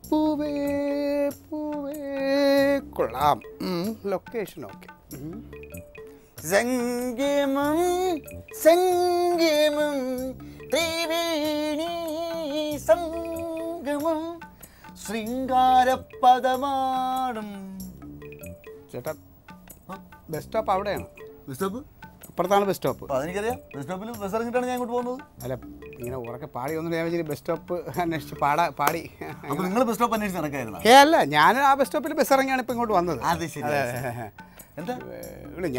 പൂവേ പൂവേ കൊള്ളാം. Location okay. സംഗമം സംഗമം ത്രിവേണി സംഗമം ശൃംഗാരപദമാടും. ചേട്ടാ ബസ് സ്റ്റോപ്പ് അവിടെയാണ്. ബസ് സ്റ്റോപ്പ് അപ്പുറത്താണ് ബസ് സ്റ്റോപ്പ്. അതെനിക്കറിയാം. ബസ് സ്റ്റോപ്പിൽ ബസ് ഇറങ്ങിയിട്ടാണ് ഞാൻ ഇങ്ങോട്ട് പോകുന്നത്. അല്ല ഇങ്ങനെ ഉറക്കെ പാടി ഒന്നും ഞാൻ ബസ് സ്റ്റോപ്പ് അന്വേഷിച്ച് പാടി. അപ്പോൾ നിങ്ങൾ ബസ് സ്റ്റോപ്പ് അന്വേഷിച്ച് നടക്കായിരുന്നു? അല്ല, ഞാൻ ആ ബസ് സ്റ്റോപ്പിൽ ബസ് ഇറങ്ങിയാണ് ഇപ്പം ഇങ്ങോട്ട് വന്നത്. അത് ശരി. എന്താ?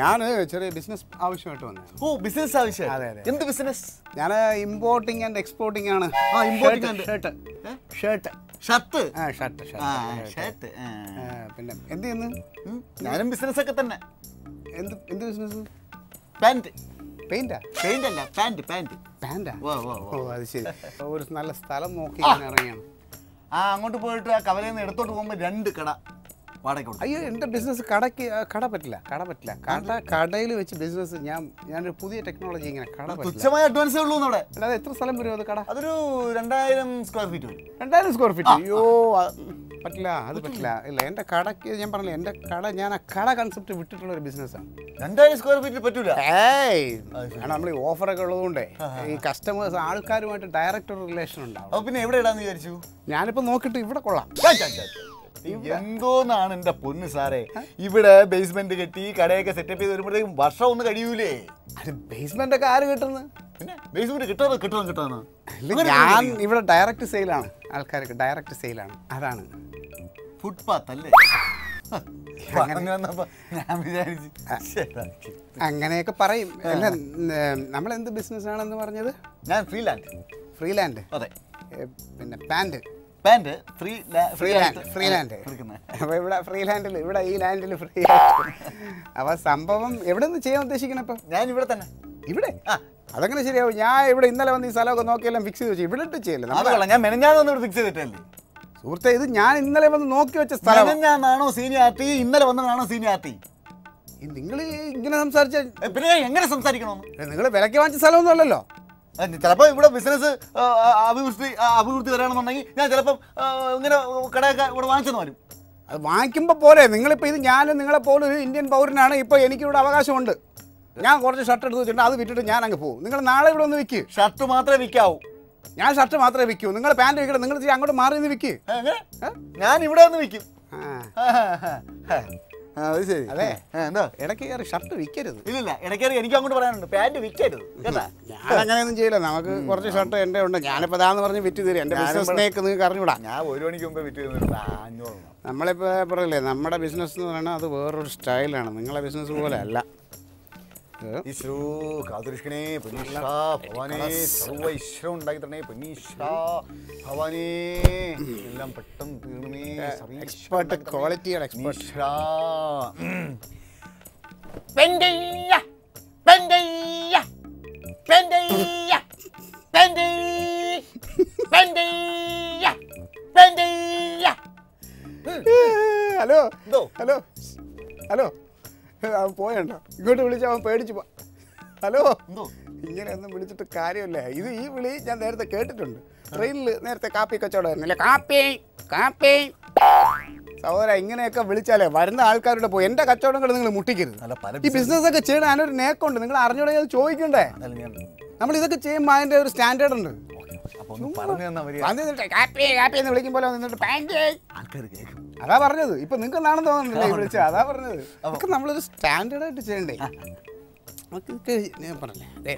ഞാൻ ചെറിയ ബിസിനസ് ആവശ്യമായിട്ട് വന്നത്. ഓ, ബിസിനസ് ആവശ്യം. അതെ അതെ. എന്ത് ബിസിനസ്? ഞാൻ ഇമ്പോർട്ടിംഗ് ആൻഡ് എക്സ്പോർട്ടിംഗ് ആണ്. ഷർട്ട്. ഷർട്ട്. ഷർട്ട്. പിന്നെ എന്ത് ചെയ്യുന്നു? ഞാനും ബിസിനസ് ഒക്കെ തന്നെ. എന്ത് ബിസിനസ്? പാന്റ്. പെയിന്റാ? പെയിന്റ് അല്ല, പാന്റ്. പാന്റാ? ഓ അത് ശരി. ഒരു നല്ല സ്ഥലം നോക്കി ഇറങ്ങിയാണ്. അങ്ങോട്ട് പോയിട്ട് ആ കവലയിൽ നിന്ന് ഇടത്തോട്ട് പോകുമ്പോൾ 2 കട വാടക. അയ്യോ, എൻ്റെ ബിസിനസ് കട പറ്റില്ല. കടയിൽ വെച്ച് ബിസിനസ് ഞാനൊരു പുതിയ ടെക്നോളജി ഇങ്ങനെ കട പറ്റില്ല. തുച്ഛമായ അഡ്വാൻസേ ഉള്ളൂ അവിടെ. അല്ലാതെ എത്ര സ്ഥലം വരും അത് കട? അതൊരു 2000 സ്ക്വയർ ഫീറ്റ് വരും. 2000 സ്ക്വയർ ഫീറ്റ്? അയ്യോ പറ്റില്ല, അത് പറ്റില്ല. ഇല്ല, എൻ്റെ കടയ്ക്ക് ഞാൻ പറഞ്ഞില്ല, എൻ്റെ കട ഞാൻ ആ കട കൺസെപ്റ്റ് വിട്ടിട്ടുള്ള ഒരു ബിസിനസ്സാണ്. 2000 സ്ക്വയർ ഫീറ്റിൽ പറ്റൂല. കാരണം നമ്മൾ ഈ ഓഫറൊക്കെ ഉള്ളതുകൊണ്ടേ ഈ കസ്റ്റമേഴ്സ് ആൾക്കാരുമായിട്ട് ഡയറക്റ്റ് ഒരു റിലേഷൻ ഉണ്ടാവും. പിന്നെ എവിടെ ഇടാന്ന് വിചാരിച്ചു? ഞാനിപ്പോൾ നോക്കിയിട്ട് ഇവിടെ കൊള്ളാം. എന്തോന്നാണ് എന്റെ പൊന്ന് സാറേ, ഇവിടെ ബേസ്മെന്റ് കെട്ടി കടയൊക്കെ സെറ്റപ്പ് ചെയ്ത് വരുമ്പോഴത്തേക്കും വർഷം ഒന്ന് കഴിയൂലേ? അത് ബേസ്മെന്റ് ഒക്കെ ആര് കിട്ടുന്നത്? പിന്നെ ബേസ്മെന്റ് കിട്ടുന്ന ഞാൻ ഇവിടെ ഡയറക്റ്റ് സെയിലാണ്. ആൾക്കാർക്ക് ഡയറക്റ്റ് സെയിലാണ്. അതാണ് ഫുട്പാത്ത് അല്ലേ? ഞാൻ വിചാരിച്ചു അങ്ങനെയൊക്കെ പറയും. അല്ല, നമ്മളെന്ത് ബിസിനസ് ആണെന്ന് പറഞ്ഞത്? ഞാൻ ഫ്രീലാൻഡ്. അതെ. പിന്നെ പാന്റ്. ഫ്രീലാൻഡ്. അപ്പൊ ഇവിടെ ഫ്രീലാൻഡിൽ, ഇവിടെ ഈ ലാൻഡിൽ ഫ്രീ. അപ്പൊ സംഭവം എവിടെ നിന്ന് ചെയ്യാൻ ഉദ്ദേശിക്കണം? ഇപ്പൊ ഞാൻ ഇവിടെ തന്നെ. ഇവിടെ? അതങ്ങനെ ശരിയാവും. ഞാൻ ഇവിടെ ഇന്നലെ വന്ന് ഈ സ്ഥലമൊക്കെ നോക്കിയെല്ലാം ഫിക്സ് ചെയ്ത് വെച്ചു. ഇവിടെ ഇട്ട് ചെയ്യല്ലേ? ഞാൻ മെനഞ്ഞാന്ന് ഫിക്സ് ചെയ്തിട്ടല്ലേ സുഹൃത്തെ? ഇത് ഞാൻ ഇന്നലെ വന്ന് നോക്കി വെച്ച സ്ഥലം. മെനഞ്ഞാന്നാണോ സീനിയാരിറ്റി, ഇന്നലെ വന്നതാണോ സീനിയാരിറ്റി? നിങ്ങൾ ഇങ്ങനെ സംസാരിച്ച പിന്നെ എങ്ങനെ സംസാരിക്കണമെന്ന്? നിങ്ങൾ വിലക്ക് വാങ്ങിച്ച സ്ഥലമൊന്നും അല്ലല്ലോ. ചിലപ്പോൾ ഇവിടെ ബിസിനസ് അഭിവൃദ്ധി വരാണെന്നുണ്ടെങ്കിൽ ഞാൻ ചിലപ്പം ഇങ്ങനെ കടയൊക്കെ ഇവിടെ വാങ്ങിച്ചെന്ന് വരും. അത് വാങ്ങിക്കുമ്പോൾ പോരെ? നിങ്ങളിപ്പോൾ ഇത് ഞാൻ നിങ്ങളെ പോലെ ഒരു ഇന്ത്യൻ പൗരനാണ്. ഇപ്പോൾ എനിക്കിവിടെ അവകാശമുണ്ട്. ഞാൻ കുറച്ച് ഷർട്ട് എടുത്ത് വെച്ചിട്ടുണ്ട്, അത് വിറ്റിട്ട് ഞാൻ അങ്ങ് പോകും. നിങ്ങൾ നാളെ ഇവിടെ ഒന്ന് വിൽക്ക്. ഷർട്ട് മാത്രമേ വിൽക്കാവൂ. ഞാൻ ഷർട്ട് മാത്രമേ വിൽക്കൂ. നിങ്ങൾ പാൻറ് വിൽക്കണം. നിങ്ങൾ അങ്ങോട്ട് മാറി നിന്ന് വിൽക്ക്. ഞാൻ ഇവിടെ ഒന്ന് വിൽക്കും. അത് ശരി. അതെ. എന്താ ഇടയ്ക്ക് കയറി ഷർട്ട് വിൽക്കരുത്. ഇല്ല, ഇടയ്ക്ക് എനിക്ക് അങ്ങോട്ട് പറയാനുണ്ട്, പാൻറ് വിൽക്കരുത് കേട്ടാ. ഞാൻ അങ്ങനെയൊന്നും ചെയ്യില്ല. നമുക്ക് കുറച്ച് ഷർട്ട് എൻ്റെ ഉണ്ട്. ഞാനിപ്പോൾ അതാന്ന് പറഞ്ഞ് വിറ്റ് തരും. എൻ്റെ ബിസിനസ്സിനേക്ക് നിങ്ങൾക്ക് അറിഞ്ഞൂടാ. ഞാൻ 1 മണിക്ക് മുമ്പേ വിറ്റ് 500. നമ്മളിപ്പോൾ പറയില്ലേ, നമ്മുടെ ബിസിനസ് എന്ന് പറയുന്നത് അത് വേറൊരു സ്റ്റൈലാണ്. നിങ്ങളെ ബിസിനസ് പോലെ അല്ല. എല്ലാം പെട്ടെന്ന് തീർന്നേ. എക്സ്പേർട്ട്, ക്വാളിറ്റിയുടെ എക്സ്പേർട്ട്. ഹലോ ഹലോ ഹലോ, അവൻ പോയണ്ടോ? ഇങ്ങോട്ട് വിളിച്ച് അവൻ പേടിച്ചു പോ. ഹലോ, ഇങ്ങനെയൊന്നും വിളിച്ചിട്ട് കാര്യമില്ല. ഈ വിളി ഞാൻ നേരത്തെ കേട്ടിട്ടുണ്ട്. ട്രെയിനിൽ നേരത്തെ കാപ്പി കച്ചവടമായിരുന്നില്ല. കാപ്പി സഹോദര, ഇങ്ങനെയൊക്കെ വിളിച്ചാലേ വരുന്ന ആൾക്കാരുടെ പോയി. എൻ്റെ കച്ചവടങ്ങൾ നിങ്ങൾ മുട്ടിക്കരുത്. ഈ ബിസിനസ് ഒക്കെ ചെയ്യണം, അതിനൊരു നേക്കുണ്ട്. നിങ്ങൾ അറിഞ്ഞോടെ അത് ചോദിക്കണ്ടേ? നമ്മൾ ഇതൊക്കെ ചെയ്യുമ്പോൾ അതിൻ്റെ ഒരു സ്റ്റാൻഡേർഡ് ഉണ്ട്. കാപ്പി എന്ന് വിളിക്കുമ്പോൾ നിന്നിട്ട് അതാ പറഞ്ഞത്. ഇപ്പൊ നിങ്ങൾക്ക് നാണെന്ന് തോന്നുന്നില്ലേ വിളിച്ചത്? അതാ പറഞ്ഞത്. അതൊക്കെ നമ്മളൊരു സ്റ്റാൻഡേർഡായിട്ട് ചെയ്യണ്ടേ? ഞാൻ പറഞ്ഞേ, അതെ.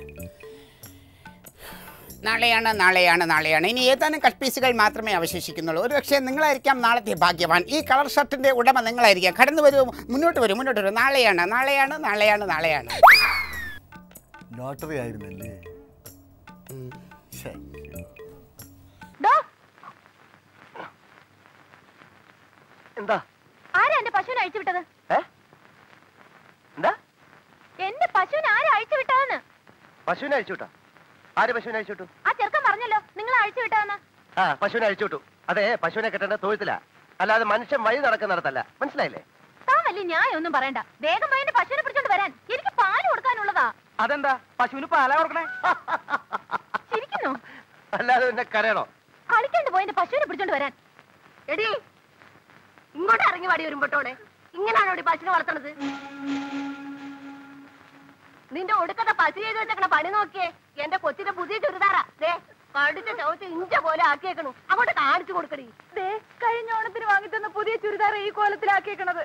നാളെയാണ്. ഇനി ഏതാനും കട്ട് പീസുകൾ മാത്രമേ അവശേഷിക്കുന്നുള്ളൂ. ഒരു പക്ഷേ നിങ്ങളായിരിക്കാം നാളത്തെ ഭാഗ്യവാൻ. ഈ കളർ ഷർട്ടിന്റെ ഉടമ നിങ്ങളായിരിക്കാം. കടന്നു വരൂ, മുന്നോട്ട് വരൂ. നാളെയാണ്. ലോട്ടറി ആയിരുന്നല്ലേ? എന്താ? ആരാ എന്റെ പശുവിനെ അഴിച്ചു വിട്ടത്? എന്താ? എന്റെ പശുവിനെ ആരാ അഴിച്ചു വിട്ടതെന്ന്? പശുവിനെ അഴിച്ചു വിട്ടോ? ആര് പശുവിനെ അഴിച്ചു വിട്ടു? ആ ചെറുക്കൻ പറഞ്ഞല്ലോ നിങ്ങൾ അഴിച്ചു വിട്ടതെന്ന്. പശുവിനെ അഴിച്ചു വിട്ടു. അതെ, പശുവിനെ കെട്ടേണ്ട തൊഴുത്തില്ല, അല്ലാതെ മനുഷ്യൻ വഴി നടക്കുന്നിടത്തല്ല. മനസ്സിലായില്ലേ? താൻ വലിയ ന്യായം ഒന്നും പറയണ്ട. വേഗം പോയി എന്റെ പശുവിനെ പിടിച്ചോണ്ട് വരാൻ. എനിക്ക് പാല് കൊടുക്കാനുള്ളതാ. അതെന്താ പശുവിന് പാലാ കൊടുക്കണേ? ചിരിക്കുന്നു. അല്ലാതെ പിന്നെ കരയണോ? കളിക്കാണ്ട് പോയി എന്റെ പശുവിനെ പിടിച്ചോണ്ട് വരാൻ. എടി ഇങ്ങോട്ട് ഇറങ്ങി വാടി വരുമ്പോട്ടോടെ. ഇങ്ങനാണോ പശുവിനെ വളർത്തണത്? നിന്റെ ഒടുക്കത്തെ പശു ചെയ്ത് വെച്ചേക്കണ പണി നോക്കിയേ. എന്റെ കൊച്ചിന്റെ പുതിയ ചുരിദാറാ. ദേ കടിച്ച ചവിച്ച് ഇഞ്ച പോലെ ആക്കിയേക്കണു. അങ്ങോട്ട് കാണിച്ചു കൊടുക്കടി. ദേ കഴിഞ്ഞ ഓണത്തിന് വാങ്ങി തന്ന പുതിയ ചുരിദാർ ഈ കോലത്തിലാക്കിയേക്കണത്.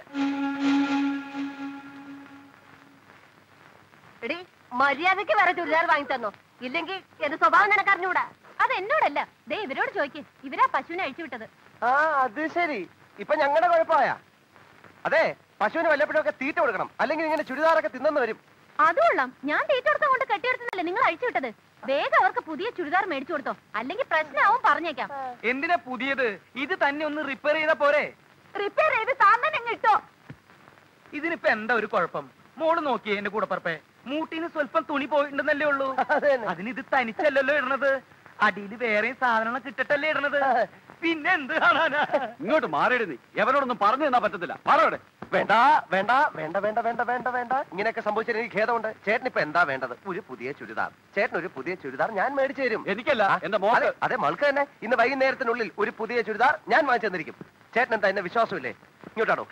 എടി മര്യാദക്ക് വേറെ ചുരിദാർ വാങ്ങി തന്നോ, ഇല്ലെങ്കിൽ എന്റെ സ്വഭാവം നിനക്കറിഞ്ഞൂടാ. അത് എന്നോടല്ല, ദേ ഇവരോട് ചോദിക്കേ. ഇവരാ പശുവിനെ അഴിച്ചു വിട്ടത്. ആ അത് ശരി. ഇപ്പൊ ഞങ്ങളുടെ കുഴപ്പമായ. അതെ, പശുവിന് വല്ലപ്പോഴൊക്കെ തീറ്റ കൊടുക്കണം, അല്ലെങ്കിൽ ഇങ്ങനെ ചുരിദാറൊക്കെ തിന്നെന്ന് വരും. അതുകൊള്ളാം. ഞാൻ തീറ്റ കൊടുത്ത കൊണ്ട് കെട്ടിയെടുത്തല്ലേ നിങ്ങൾ അഴിച്ചു വിട്ടത്. വേഗം അവർക്ക് പുതിയ ചുരിദാർ മേടിച്ചു കൊടുത്തോ, അല്ലെങ്കിൽ പ്രശ്നമാവും. പറഞ്ഞേക്കാം. എന്തിനാ പുതിയത്? ഇത് തന്നെ ഒന്ന് റിപ്പയർ ചെയ്താ പോരെ? റിപ്പയർ ചെയ്ത് താൻ തന്നെ ഇട്ടോ. ഇതിനിപ്പോ എന്താ ഒരു കുഴപ്പം? മോള് നോക്കിയേ എന്റെ കൂടെ പറപ്പേ, മൂട്ടിന് സ്വല്പം തുണി പോയിട്ടുണ്ടെന്നല്ലേ ഉള്ളൂ. അതിന് ഇത് തനിച്ചല്ലല്ലോ ഇടണത്, അടിയിൽ വേറെയും സാധനങ്ങൾ കിട്ടട്ടല്ലേ ഇടണത്. പിന്നെ എന്ത് കാണാനാ? ഇങ്ങോട്ട് മാറിയിട്. നീ എവരോടൊന്നും പറഞ്ഞു തന്നാ പറ്റത്തില്ല. മാറോടെ. വേണ്ട വേണ്ട വേണ്ട വേണ്ട വേണ്ട വേണ്ട വേണ്ട. ഇങ്ങനെയൊക്കെ സംഭവിച്ചാൽ എനിക്ക് ഖേദമുണ്ട്. ചേട്ടൻ ഇപ്പൊ എന്താ വേണ്ടത്? ഒരു പുതിയ ചുരിദാർ. ചേട്ടൻ ഒരു പുതിയ ചുരിദാർ ഞാൻ മേടിച്ചു തരും. എനിക്കല്ല, എന്റെ മോൾക്ക്. അതെ മൾക്ക് തന്നെ. ഇന്ന് വൈകുന്നേരത്തിനുള്ളിൽ ഒരു പുതിയ ചുരിദാർ ഞാൻ വാങ്ങിച്ചു തന്നിരിക്കും. ചേട്ടൻ എന്താ എന്നെ വിശ്വാസമില്ലേ? ഇങ്ങോട്ടാണോ?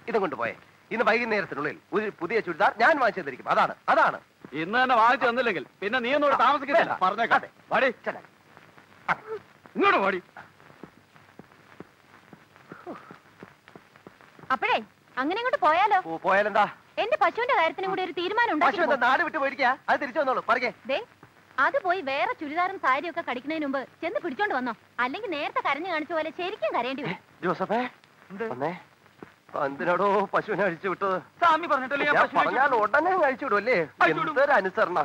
ഇതും കൊണ്ടുപോയേ. ഇന്ന് വൈകുന്നേരത്തിനുള്ളിൽ ഒരു പുതിയ ചുരിദാർ ഞാൻ വാങ്ങിച്ചു തന്നിരിക്കും. അതാണ്. ഇന്ന് തന്നെ വാങ്ങിച്ചു തന്നില്ലെങ്കിൽ പിന്നെ നീ ഒന്നും താമസിക്കുന്നില്ല. പറഞ്ഞേക്കാം. വാടി, ഇങ്ങോട്ട് വാടി. അപ്പോഴേ അങ്ങനെ ഇങ്ങോട്ട് പോയാലോ? പോയാലെന്താ? എന്റെ പശുവിന്റെ കാര്യത്തിനും കൂടി ഒരു തീരുമാനം പശു എന്താ നാട് വിട്ട് പോയിരിക്കാ? അത് തിരിച്ചു വന്നോളൂ. പറയേ. ദേ അത് പോയി വേറെ ചുരിദാറും സാരിയും ഒക്കെ കടിക്കുന്നതിന് മുമ്പ് ചെന്ന് പിടിച്ചോണ്ട് വന്നോ, അല്ലെങ്കിൽ നേരത്തെ കരഞ്ഞു കാണിച്ച പോലെ ശരിക്കും കരയേണ്ടി വരും. ജോസഫേ വന്നേ. എന്തിനാടോ പശുവിനെ അഴിച്ചു വിട്ടത്? സ്വാമി പറഞ്ഞിട്ടല്ലേ പറഞ്ഞാൽ ഉടനെ അഴിച്ചു വിടും അല്ലേ? എന്തൊരു അനുസരണ.